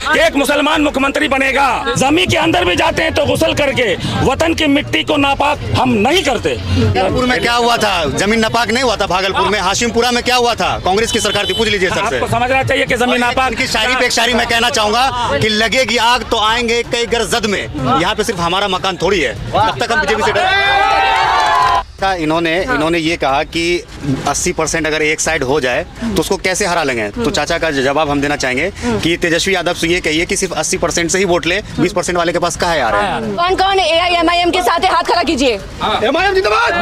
एक मुसलमान मुख्यमंत्री बनेगा। जमीन के अंदर भी जाते हैं तो गुसल करके वतन की मिट्टी को नापाक हम नहीं करते। भागलपुर में क्या हुआ था? जमीन नापाक नहीं हुआ था भागलपुर में। हाशिमपुरा में क्या हुआ था? कांग्रेस की सरकार थी, पूछ लीजिए सर से। आपको समझना चाहिए कि जमीन नापाक की शायरी पे एक शायरी मैं कहना चाहूंगा कि लगेगी आग तो आएंगे कई घर जद में। यहाँ पे सिर्फ हमारा मकान थोड़ी है, तब तक हम बीजेपी से इन्होंने ये कहा कि 80% अगर एक साइड हो जाए तो उसको कैसे हरा लेंगे। तो चाचा का जवाब हम देना चाहेंगे कि तेजस्वी यादव से ये कहिए कि सिर्फ 80% से ही वोट ले, 20% वाले के पास कहाँ है आ रहे हैं। कौन कौन AIMIM के साथ है? हाथ खड़ा कीजिए। MIM जिंदाबाद।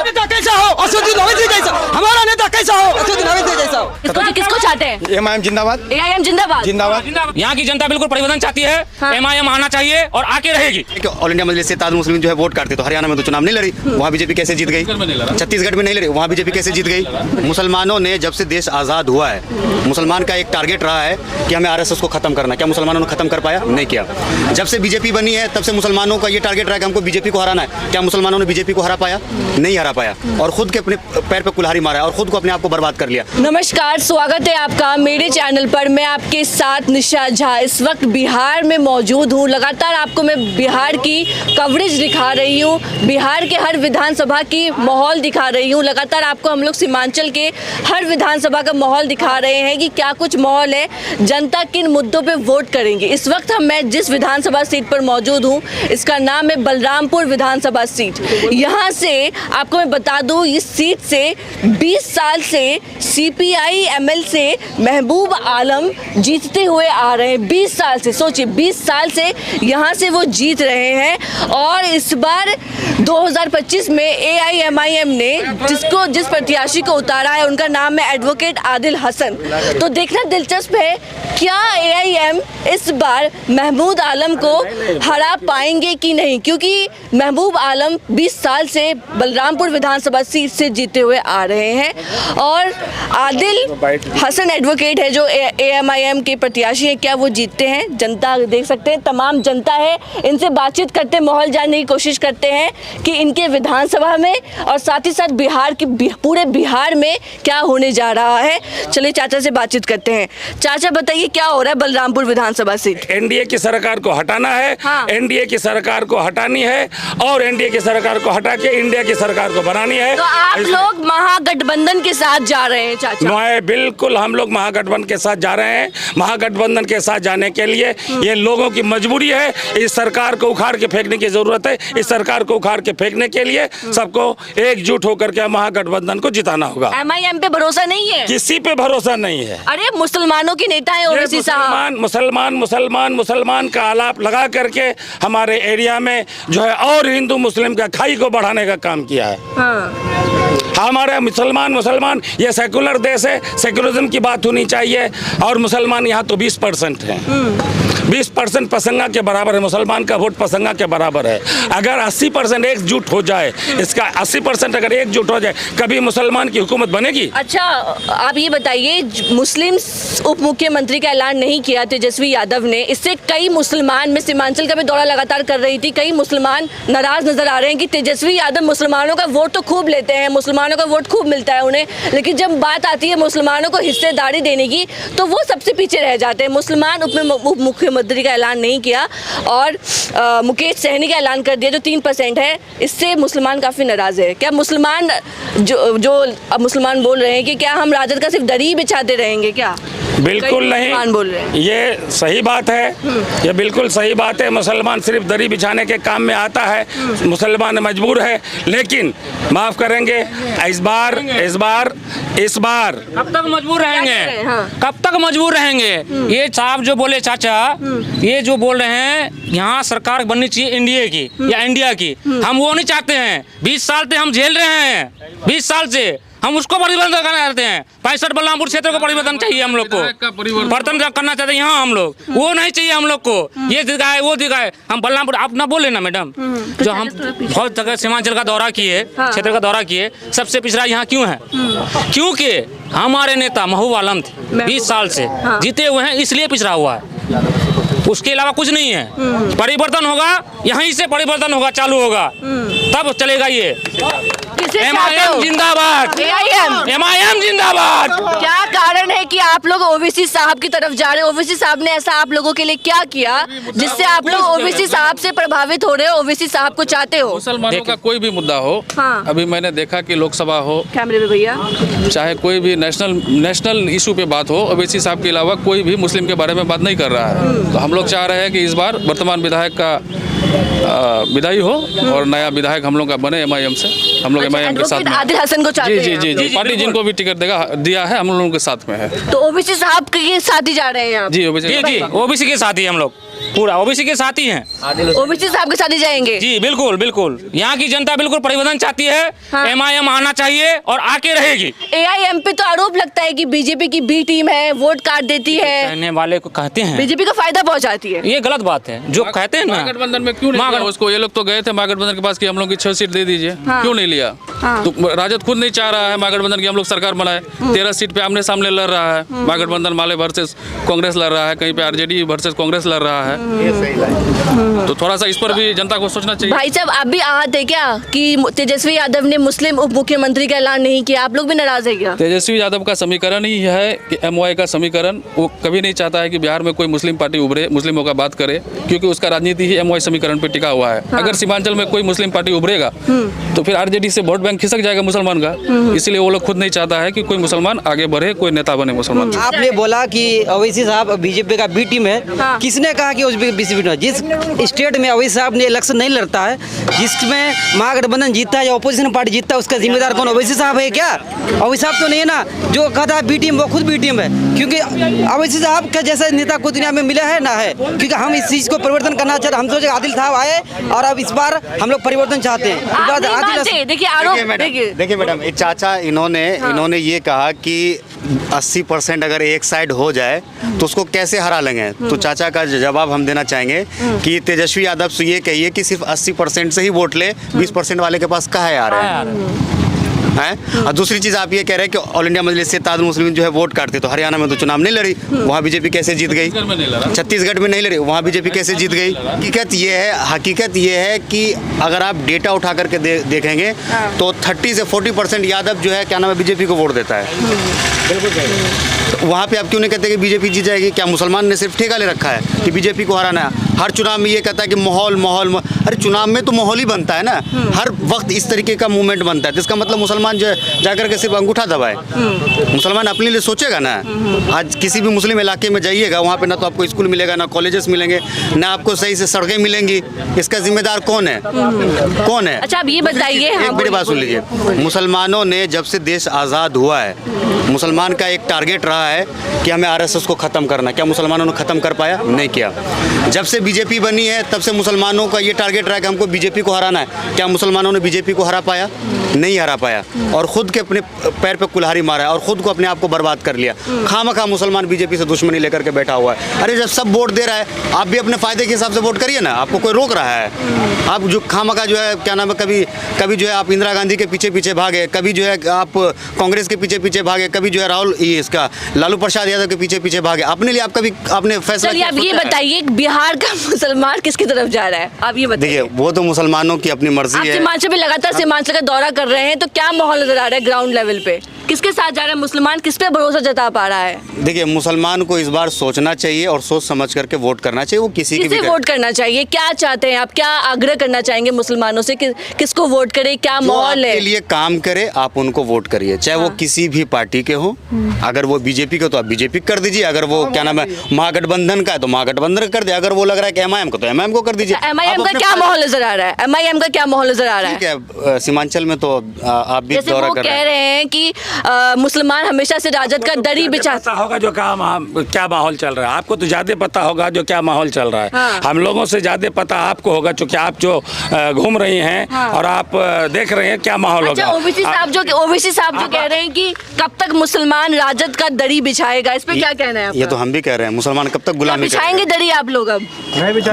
नेता कैसा हो? असदुद्दीन ओवैसी कैसा? हमारा नेता कैसा हो? असदुद्दीन ओवैसी कैसा हो? किसको चाहते हैं? MIM जिंदाबाद। AIM जिंदाबाद। जिंदाबाद। यहाँ की जनता बिल्कुल परिवर्तन चाहती है। MIM आना चाहिए और आके रहेगी। ऑल इंडिया मजलिस से इत्तेहाद मुस्लिमीन जो है वोट काटते, तो हरियाणा में तो चुनाव नहीं लड़ी, वहाँ बीजेपी कैसे जीत गई? छत्तीसगढ़ में नहीं लड़ी, वहाँ बीजेपी कैसे जीत गई? मुसलमानों ने जब से देश आज़ाद हुआ है, मुसलमान का एक टारगेट रहा है कि हमें RSS को खत्म करना। क्या मुसलमानों ने खत्म कर पाया? नहीं किया। जब से बीजेपी बनी है तब से मुसलमानों का ये टारगेट रहा कि हमको बीजेपी को हराना है। क्या मुसलमानों ने बीजेपी को हरा पाया? नहीं हरा पाया, और खुद के अपने पैर पे कुल्हाड़ी मारा है और खुद को अपने आप को बर्बाद कर लिया। नमस्कार, स्वागत है आपका मेरे चैनल पर। मैं आपके साथ निशा झा इस वक्त बिहार में मौजूद हूँ। लगातार आपको मैं बिहार की कवरेज दिखा रही हूँ, बिहार के हर विधानसभा की माहौल दिखा रही हूँ। लगातार आपको हम लोग सीमांचल के हर विधानसभा का माहौल दिखा रहे हैं कि क्या कुछ माहौल है, जनता किन मुद्दों पे वोट करेंगे। इस वक्त मैं जिस विधानसभा सीट पर मौजूद हूँ इसका नाम है बलरामपुर विधानसभा सीट। यहाँ से आपको मैं बता दूँ, इस सीट से 20 साल से CPI ML से महबूब आलम जीतते हुए आ रहे हैं। 20 साल से, सोचिए 20 साल से यहाँ से वो जीत रहे हैं। और इस बार 2025 में AIMIM ने जिस प्रत्याशी को उतारा है उनका नाम है एडवोकेट आदिल हसन। तो देखना दिलचस्प है, क्या AIM इस बार महबूब आलम को हरा पाएंगे कि नहीं, क्योंकि महबूब आलम 20 साल से बलरामपुर विधानसभा सीट से जीते हुए आ रहे हैं और आदिल हसन एडवोकेट है जो AIMIM के प्रत्याशी हैं। क्या वो जीतते हैं? जनता देख सकते हैं, तमाम जनता है, इनसे बातचीत करते, माहौल जानने की कोशिश करते हैं कि इनके विधानसभा में और साथ ही साथ बिहार की पूरे बिहार में क्या होने जा रहा है। चलिए चाचा से बातचीत करते हैं। चाचा बताइए क्या हो रहा है बलरामपुर विधानसभा सीट? NDA की सरकार को हटाना है। हाँ। NDA की सरकार को हटानी है और NDA की सरकार को हटा के इंडिया की सरकार को बनानी है। तो आप लोग महागठबंधन के साथ जा रहे हैं चाचा? बिल्कुल, हम लोग महागठबंधन के साथ जा रहे हैं। महागठबंधन के साथ जाने के लिए ये लोगों की मजबूरी है। इस सरकार को उखाड़ के फेंकने की जरूरत है। इस सरकार को उखाड़ के फेंकने के लिए सबको एकजुट होकर के महागठबंधन को जिताना होगा। MIM पे भरोसा नहीं है? किसी पे भरोसा नहीं है। अरे मुसलमानों के नेता है ओवैसी साहब। मुसलमान का आलाप लगा करके हमारे एरिया में जो है और हिंदू मुस्लिम का खाई को बढ़ाने का काम किया है। हमारे मुसलमान ये सेकुलर देश है, सेकुलरिज्म की बात होनी चाहिए। और मुसलमान यहाँ तो 20% है। 20% पसंगा के बराबर है। मुसलमान का वोट पसंगा के बराबर है। अगर 80% एकजुट हो जाए, इसका 80% अगर एकजुट हो जाए, कभी मुसलमान की हुकूमत बनेगी? अच्छा, आप ये बताइए, मुस्लिम उप मुख्यमंत्री का ऐलान नहीं किया तेजस्वी यादव ने, इससे कई मुसलमान, मैं सीमांचल का भी दौरा लगातार कर रही थी, कई मुसलमान नाराज नजर आ रहे हैं कि तेजस्वी यादव मुसलमानों का वोट तो खूब लेते हैं, मुसलमानों का वोट खूब मिलता है उन्हें, लेकिन जब बात आती है मुसलमानों को हिस्सेदारी देने की तो वो सबसे पीछे रह जाते हैं। मुसलमान उप मुख्यमंत्री का ऐलान नहीं किया और मुकेश सहनी का ऐलान कर दिया जो 3% है, इससे मुसलमान काफ़ी नाराज़ है। क्या मुसलमान जो अब मुसलमान बोल रहे हैं कि क्या हम राजद का सिर्फ दरी बिछाते रहेंगे क्या? बिल्कुल नहीं, बोल रहे हैं। ये सही बात है, ये बिल्कुल सही बात है। मुसलमान सिर्फ दरी बिछाने के काम में आता है, मुसलमान मजबूर है। लेकिन माफ करेंगे, इस बार कब तक मजबूर रहेंगे? कब तक मजबूर रहेंगे? ये साहब जो बोले चाचा, ये जो बोल रहे हैं यहाँ सरकार बननी चाहिए इंडिया की या इंडिया की, हम वो नहीं चाहते हैं। 20 साल से हम झेल रहे हैं, 20 साल से हम उसको परिवर्तन करना चाहते हैं। 65 बलरामपुर क्षेत्र को परिवर्तन चाहिए, हम लोग को परिवर्तन करना चाहते हैं यहाँ हम लोग, वो नहीं चाहिए हम लोग को। ये दिखाए वो दिखाए, हम बलरामपुर आप ना बोले ना मैडम, जो हम बहुत जगह सीमांचल का दौरा किए, क्षेत्र का दौरा किए, सबसे पिछड़ा यहाँ क्यों है? क्योंकि हमारे नेता महबूब आलम थे, 20 साल से जीते हुए हैं, इसलिए पिछड़ा हुआ है, उसके अलावा कुछ नहीं है। परिवर्तन होगा, यहीं से परिवर्तन होगा, चालू होगा, तब चलेगा। ये फिर चाहते हो? MIM जिंदाबाद, AIM MIM जिंदाबाद। क्या कारण है कि आप लोग ओवैसी साहब की तरफ जा रहे हैं? ओवैसी साहब ने ऐसा आप लोगों के लिए क्या किया जिससे आप लोग ओवैसी साहब से प्रभावित हो रहे हो, ओवैसी साहब को चाहते हो? मुसलमानों का कोई भी मुद्दा हो, हाँ। अभी मैंने देखा कि लोकसभा हो, कैमरे पे भैया, चाहे कोई भी नेशनल इशू पे बात हो, ओवैसी साहब के अलावा कोई भी मुस्लिम के बारे में बात नहीं कर रहा है। तो हम लोग चाह रहे हैं कि इस बार वर्तमान विधायक का विदाई हो और नया विधायक हम लोग का बने MIM से। हम लोग MIM के साथ एडवोकेट में। आदिल हसन को चाहते जी हैं? जी जी जी, पार्टी जिनको भी टिकट दिया है हम लोगों के साथ में है। तो ओवैसी साहब के साथ ही जा रहे हैं आप? जी जी ओवैसी जी, OBC के साथ ही हम लोग, पूरा OBC के साथ ही हैं। ओवैसी साहब के साथ ही जाएंगे? जी बिल्कुल बिल्कुल, यहाँ की जनता बिल्कुल परिवर्तन चाहती है। हाँ। MIM आना चाहिए और आके रहेगी। AIM पे तो आरोप लगता है कि बीजेपी की बी टीम है, वोट काट देती है, कहने वाले को कहते हैं, बीजेपी का फायदा पहुंचाती है। ये गलत बात है जो कहते हैं ना। महागठबंधन में क्यों नहीं लिया उसको? ये लोग तो गए थे महागठबंधन के पास कि हम लोग की 6 सीट दे दीजिए, क्यों नहीं लिया? तो राजद खुद नहीं चाह रहा है महागठबंधन की हम लोग सरकार बनाए। 13 सीट पे आमने सामने लड़ रहा है महागठबंधन, माले वर्सेस कांग्रेस लड़ रहा है, कहीं पे RJD वर्सेस कांग्रेस लड़ रहा है। तो थोड़ा सा इस पर भी जनता को सोचना चाहिए। भाई साहब, आप भी आहत है क्या कि तेजस्वी यादव ने मुस्लिम उप मुख्यमंत्री का ऐलान नहीं किया? आप लोग भी नाराज है क्या? तेजस्वी यादव का समीकरण ही है कि MY का समीकरण, वो कभी नहीं चाहता है कि बिहार में कोई मुस्लिम पार्टी उभरे, मुस्लिमों का बात करे, क्योंकि उसका राजनीति ही MY समीकरण पर टिका हुआ है। अगर सीमांचल में कोई मुस्लिम पार्टी उभरेगा तो फिर RJD से वोट बैंक खिसक जाएगा मुसलमान का, इसलिए वो लोग खुद नहीं चाहता है कि कोई मुसलमान आगे बढ़े, कोई नेता बने मुसलमान। आपने बोला कि ओवैसी साहब बीजेपी का बी टीम है, किसने कहा कि उस बीजेपी में? जिस स्टेट में ओवैसी साहब ने इलेक्शन नहीं लड़ता है, जिसमें महागठबंधन जीतता है या ऑपोजिशन पार्टी जीतता है, उसका जिम्मेदार कौन? ओवैसी साहब है क्या? ओवैसी साहब तो नहीं है ना। जो कहता है बी टीम, वो खुद बी टीम है, क्योंकि ओवैसी साहब का जैसा नेता को दुनिया में मिला है ना है, क्योंकि हम इस चीज को परिवर्तन करना चाहते हैं। हम सोचे आदिल साहब आए और अब इस बार हम लोग परिवर्तन चाहते हैं। आप नहीं मानते? देखिए आरोप, देखिए मैडम, एक चाचा इन्होंने ये कहा कि 80% अगर एक साइड हो जाए तो उसको कैसे हरा लेंगे। तो चाचा का जवाब हम देना चाहेंगे कि तेजस्वी यादव से ये कहिए कि सिर्फ 80% से ही वोट ले, 20% वाले के पास कहाँ आ रहे हैं। और दूसरी चीज़ आप ये कह रहे हैं कि ऑल इंडिया मजलिस से इत्तेहादुल मुस्लिमीन जो है वोट काटते, तो हरियाणा में तो चुनाव नहीं लड़ी, वहाँ बीजेपी कैसे जीत गई? छत्तीसगढ़ में नहीं लड़ी, वहाँ बीजेपी कैसे जीत गई? हकीकत ये है कि अगर आप डेटा उठा करके देखेंगे तो 30 से 40% यादव जो है क्या नाम है बीजेपी को वोट देता है। बिल्कुल तो वहाँ पे आप क्यों नहीं कहते कि बीजेपी जीत जाएगी? क्या मुसलमान ने सिर्फ ठेका ले रखा है कि बीजेपी को हराना है? हर चुनाव में ये कहता है कि माहौल अरे चुनाव में तो माहौल ही बनता है ना, हर वक्त इस तरीके का मूवमेंट बनता है। तो इसका मतलब मुसलमान जो है जाकर के सिर्फ अंगूठा दबाए, मुसलमान अपने लिए सोचेगा ना। आज किसी भी मुस्लिम इलाके में जाइएगा, वहाँ पे ना तो आपको स्कूल मिलेगा, ना कॉलेजेस मिलेंगे, ना आपको सही से सड़कें मिलेंगी। इसका जिम्मेदार कौन है? कौन है? अच्छा, अब ये बताइए, एक बड़ी बात सुन लीजिए, मुसलमानों ने जब से देश आज़ाद हुआ है, मुसलमान का एक टारगेट रहा है कि हमें RSS को ख़त्म करना। क्या मुसलमानों ने ख़त्म कर पाया? नहीं किया। जब से बीजेपी बनी है तब से मुसलमानों का ये टारगेट रहा है कि हमको बीजेपी को हराना है। क्या मुसलमानों ने बीजेपी को हरा पाया? नहीं हरा पाया, और खुद के अपने पैर पे कुल्हाड़ी मारा है और खुद को अपने आप को बर्बाद कर लिया। खामखा मुसलमान बीजेपी से दुश्मनी लेकर के बैठा हुआ है। अरे जब सब वोट दे रहा है, आप भी अपने फायदे के हिसाब से वोट करिए ना, आपको कोई रोक रहा है? आप जो खामखा जो है क्या नाम है, कभी जो है आप इंदिरा गांधी के पीछे भागे, कभी जो है आप कांग्रेस के पीछे भागे, कभी जो है लालू प्रसाद यादव के पीछे भागे। अपने लिए आप कभी आपने फैसला चलिए आप ये बताइए, बिहार का मुसलमान किसकी तरफ जा रहा है? आप ये बताइए। देखिए, वो तो मुसलमानों की अपनी मर्जी आप है। सीमांचल पे लगातार सीमांचल का दौरा कर रहे हैं, तो क्या माहौल नजर आ रहा है ग्राउंड लेवल पे? किसके साथ जा रहा है मुसलमान? किस पे भरोसा जता पा रहा है? देखिए, मुसलमान को इस बार सोचना चाहिए और सोच समझ करके वोट करना चाहिए। वो किसी की भी वोट करना चाहिए? क्या चाहते हैं आप? क्या आग्रह करना चाहेंगे मुसलमानों से कि किसको वोट करे? क्या माहौल है? के लिए काम करे, आप उनको वोट करिए, चाहे वो किसी भी पार्टी के हो। अगर वो बीजेपी का तो आप बीजेपी कर दीजिए, अगर वो क्या नाम है महागठबंधन का है तो महागठबंधन कर दे, अगर वो लग रहा है कि MIM को तो MIM को कर दीजिए। MIM का क्या माहौल नजर आ रहा है? MIM का क्या माहौल नजर आ रहा है? ठीक है, सीमांचल में तो आप भी दौरा कर कह रहे हैं कि मुसलमान हमेशा से राजद का दरी बिछाता होगा जो क्या माहौल चल रहा है। आपको तो ज्यादा पता होगा जो क्या माहौल चल रहा है। हाँ। हम लोगों से ज्यादा पता आपको होगा, क्योंकि आप जो घूम रही हैं। हाँ। और आप देख रहे हैं क्या माहौल होगा। ओवैसी साहब जो कह रहे हैं कि कब तक मुसलमान राजद का दरी बिछाएगा, इस पे क्या कहना है आपका? ये तो हम भी कह रहे हैं, मुसलमान कब तक गुलामी बिछाएंगे दरी आप लोग? अब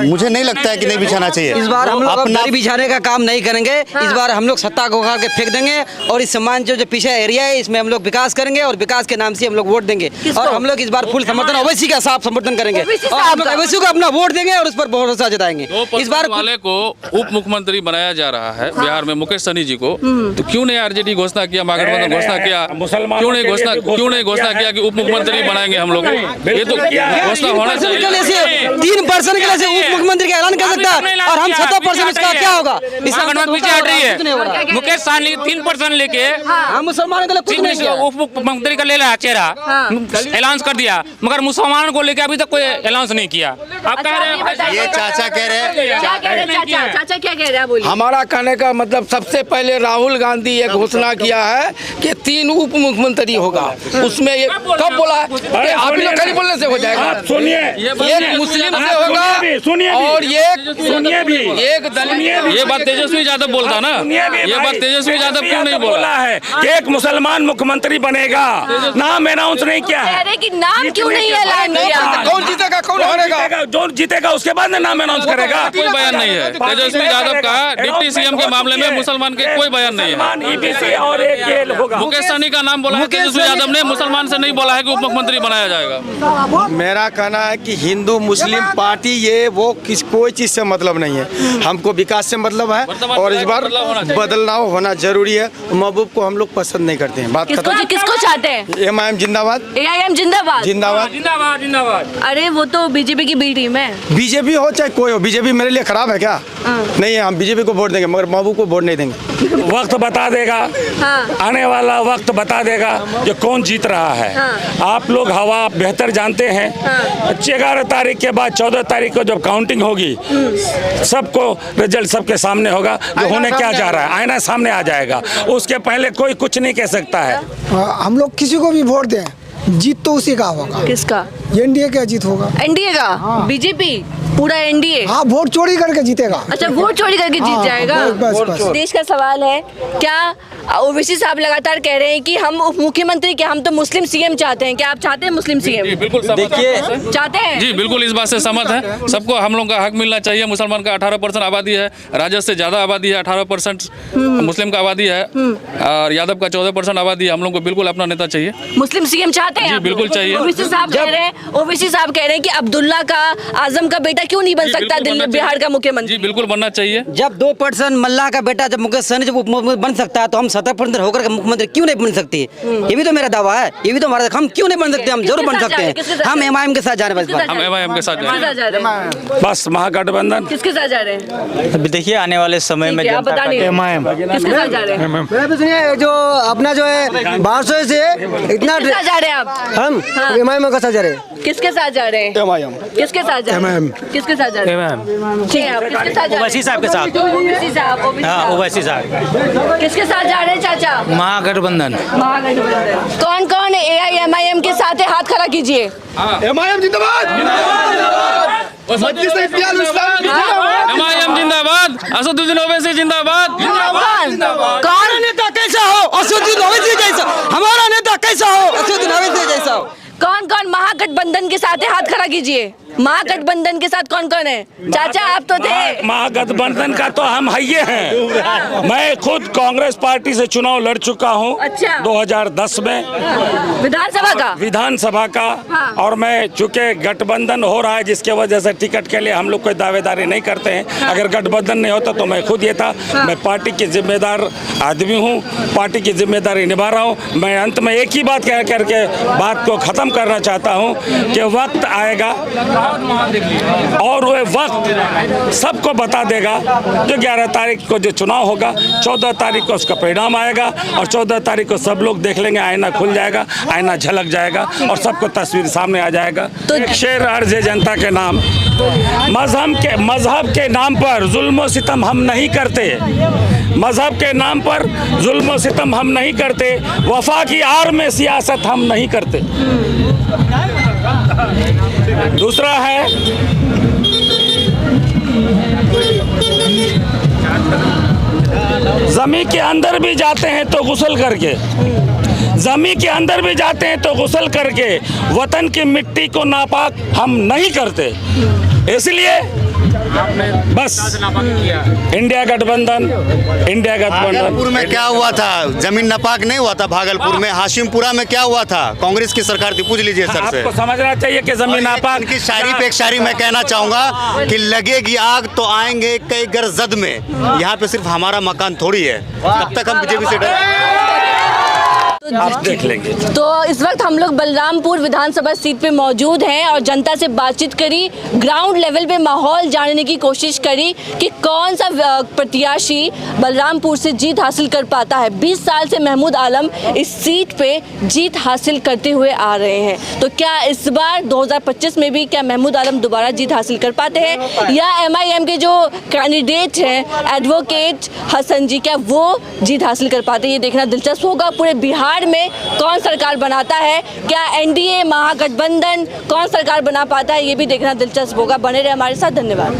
मुझे नहीं लगता है कि नहीं बिछाना चाहिए। इस बार हम लोग दरी बिछाने का काम नहीं करेंगे। इस बार हम लोग सत्ता को उखाड़ के फेंक देंगे और इस समाज जो पीछे एरिया है, इस उसमें हम लोग विकास करेंगे और विकास के नाम से हम लोग वोट देंगे और हम लोग इस बार फुल समर्थन ओवैसी का साफ समर्थन करेंगे और हम लोग ओवैसी को अपना वोट देंगे और उस पर भरोसा जताएंगे। इस बार वाले को उप मुख्यमंत्री बनाया जा रहा है बिहार में, मुकेश सहनी जी को, तो क्यों नहीं आरजेडी घोषणा किया, महागठबंधन घोषणा किया, क्यों नहीं घोषणा किया कि उप मुख्यमंत्री बनाएंगे हम लोग? ये तो घोषणा होना चाहिए। 3% के लिए उप मुख्यमंत्री का ऐलान कर सकता है और हम 70% इसका क्या होगा? पीछे हट रही है। मुकेश सहनी 3% लेके हम मुसलमानों के लिए कुछ नहीं किया। उप मुख्यमंत्री का ले रहा चेहरा, ऐलान कर दिया, मगर मुसलमानों को लेके अभी तक कोई ऐलान नहीं किया। आप कह रहे हैं, ये चाचा कह रहे हैं, क्या कह रहे हैं चाचा? चाचा क्या कह रहे हैं, बोलिए। हमारा कहने का मतलब सबसे पहले राहुल गांधी ये घोषणा किया है कि 3 उप मुख्यमंत्री होगा। उसमें ये कब बोला है? आप लोग खाली बोलने से हो जाएगा? सुनिए, एक मुस्लिम से होगा और एक दलित। ये बात तेजस्वी यादव बोलता ना, ये बात तेजस्वी यादव क्यों नहीं बोला है कि एक मुसलमान मुख्यमंत्री बनेगा, नाम अनाउंस नहीं किया कह है। रहे कि नाम क्यों नहीं ऐलान किया? कौन जीतेगा, कौन हारेगा? जो जीतेगा उसके बाद नाम अनाउंस करेगा। कोई बयान नहीं है तेजस्वी यादव का डिप्टी सीएम के मामले में मुसलमान के कोई बयान नहीं है। ईबीसी और एक ये होगा। मुकेश सहनी का नाम बोला है तेजस्वी यादव ने, मुसलमान से नहीं बोला है कि उप मुख्यमंत्री बनाया जाएगा। मेरा कहना है कि हिंदू मुस्लिम पार्टी ये वो कोई चीज से मतलब नहीं है, हमको विकास से मतलब है और इस बार बदलाव होना जरूरी है। महबूब को हम लोग पसंद नहीं करते हैं। बात किसको चाहते हैं? एमआईएम जिंदाबाद, AIM जिंदाबाद। जिंदाबाद। जिंदाबाद जिंदाबाद। अरे वो तो बीजेपी की बी टीम है। बीजेपी हो चाहे कोई हो, बीजेपी मेरे लिए खराब है क्या? नहीं है, हम बीजेपी को वोट देंगे मगर महबूब को वोट नहीं देंगे। वक्त बता देगा, आने वाला वक्त बता देगा जो कौन जीत रहा है। आप लोग हवा बेहतर जानते हैं। 11 तारीख के बाद 14 तारीख को जब काउंटिंग होगी, सबको रिजल्ट सबके सामने होगा जो होने क्या जा रहा है, आईना सामने आ जाएगा। उसके पहले कोई कुछ नहीं कह सकता है। हम लोग किसी को भी वोट दें, जीत तो उसी का होगा। किसका? एनडीए का जीत होगा। एनडीए का? बीजेपी पूरा एनडीए? हाँ, वोट चोरी करके जीतेगा। अच्छा, वोट चोरी करके जीत जाएगा। बस। देश का सवाल है, क्या ओवैसी साहब लगातार कह रहे हैं कि हम उप मुख्यमंत्री क्या, हम तो मुस्लिम सीएम चाहते हैं। क्या आप चाहते हैं मुस्लिम सीएम? बिल्कुल देखिए, चाहते हैं जी बिल्कुल, इस बात से सहमत है। सबको हम लोग का हक मिलना चाहिए। मुसलमान का 18% आबादी है, राजद से ज्यादा आबादी है, 18% मुस्लिम का आबादी है और यादव का 14% आबादी है। हम लोग को बिल्कुल अपना नेता चाहिए। मुस्लिम सीएम चाहते हैं? जी, बिल्कुल चाहिए। ओवैसी साहब कह रहे हैं कि अब्दुल्ला का, आजम का बेटा क्यों नहीं बन सकता दिल्ली बिहार का मुख्यमंत्री? जी बिल्कुल बनना चाहिए। जब 2% मल्लाह का बेटा जब मुकेश सहनी जब उप मुख्यमंत्री बन सकता है तो हम 70% होकर मुख्यमंत्री क्यों नहीं बन सकती? ये भी तो मेरा दावा है, ये भी तो हमारा। हम क्यों नहीं बन सकते? हम जरूर बन सकते हैं। हम एमआईएम के साथ जा रहे हैं। हम एमआईएम के साथ जा रहे हैं। बस महागठबंधन। किसके साथ जा रहे हैं? अभी देखिए आने वाले समय में आप बता नहीं रहे। किसके साथ जा रहे हैं? सुनिए, जो अपना जो है 1200 से इतना किसके साथ जा रहे हैं आप? हम एमआईएम का साथ जा रहे हैं। किसके साथ जा रहे हैं? एमआईएम। किसके साथ जा रहे हैं? किसके साथ जा रहे हैं? ठीक है, आप किसके साथ जा रहे हैं? ओवैसी साहब के साथ। ओवैसी साहब। हाँ, ओवैसी साहब। किसके साथ जा रहे हैं चाचा? महागठबंधन। महागठबंधन। कौन कौन AIMIM के साथ है? हाथ खड़ा कीजिए। एमआईएम जिंदाबाद, मजलिस इत्तेहाद इस्लामी जिंदाबाद, एमआईएम जिंदाबाद, असदुद्दीन ओवैसी जिंदाबाद। कौन नेता कैसा हो? असदुद्दीन ओवैसी जैसा। हमारा नेता कैसा हो? असदुद्दीन ओवैसी जैसा हो। कौन कौन महागठबंधन के साथ है? हाथ खड़ा कीजिए। महागठबंधन के साथ कौन कौन है? चाचा आप तो थे। महागठबंधन का तो हम है हैं। मैं खुद कांग्रेस पार्टी से चुनाव लड़ चुका हूं। अच्छा। 2010 में विधानसभा का। और मैं चूंकि गठबंधन हो रहा है जिसके वजह से टिकट के लिए हम लोग कोई दावेदारी नहीं करते हैं। अगर गठबंधन नहीं होता तो मैं खुद ये था। मैं पार्टी की जिम्मेदार आदमी हूँ, पार्टी की जिम्मेदारी निभा रहा हूँ। मैं अंत में एक ही बात कह करके बात को ख़त्म करना चाहता हूँ कि वक्त आएगा और वह वक्त सबको बता देगा जो 11 तारीख को जो चुनाव होगा, 14 तारीख को उसका परिणाम आएगा और 14 तारीख को सब लोग देख लेंगे, आईना खुल जाएगा, आईना झलक जाएगा और सबको तस्वीर सामने आ जाएगा। तो शेर अर्ज है जनता के नाम, मजहब के नाम पर जुल्म सितम हम नहीं करते। मजहब के नाम पर जुल्म सितम हम नहीं करते। वफा की आड़ में सियासत हम नहीं करते। दूसरा है जमीन के अंदर भी जाते हैं तो गुस्ल करके, जमीन के अंदर भी जाते हैं तो गुस्ल करके वतन की मिट्टी को नापाक हम नहीं करते। इसलिए बस इंडिया गठबंधन भागलपुर में क्या हुआ था? जमीन नापाक नहीं हुआ था भागलपुर में? हाशिमपुरा में क्या हुआ था? कांग्रेस की सरकार थी, पूछ लीजिए सर से। आपको समझना चाहिए कि जमीन नापाक की शायरी पे एक शायरी मैं कहना चाहूंगा कि लगेगी आग तो आएंगे कई घर जद में। यहाँ पे सिर्फ हमारा मकान थोड़ी है, तब तक हम बीजेपी से आप देख लेंगे। तो इस वक्त हम लोग बलरामपुर विधानसभा सीट पे मौजूद हैं और जनता से बातचीत करी, ग्राउंड लेवल पे माहौल जानने की कोशिश करी कि कौन सा प्रत्याशी बलरामपुर से जीत हासिल कर पाता है। 20 साल से महमूद आलम इस सीट पे जीत हासिल करते हुए आ रहे हैं, तो क्या इस बार 2025 में भी क्या महमूद आलम दोबारा जीत हासिल कर पाते हैं या MIM के जो कैंडिडेट हैं एडवोकेट हसन जी, क्या वो जीत हासिल कर पाते हैं? ये देखना दिलचस्प होगा। पूरे बिहार में कौन सरकार बनाता है, क्या NDA महागठबंधन कौन सरकार बना पाता है, ये भी देखना दिलचस्प होगा। बने रहे हमारे साथ, धन्यवाद।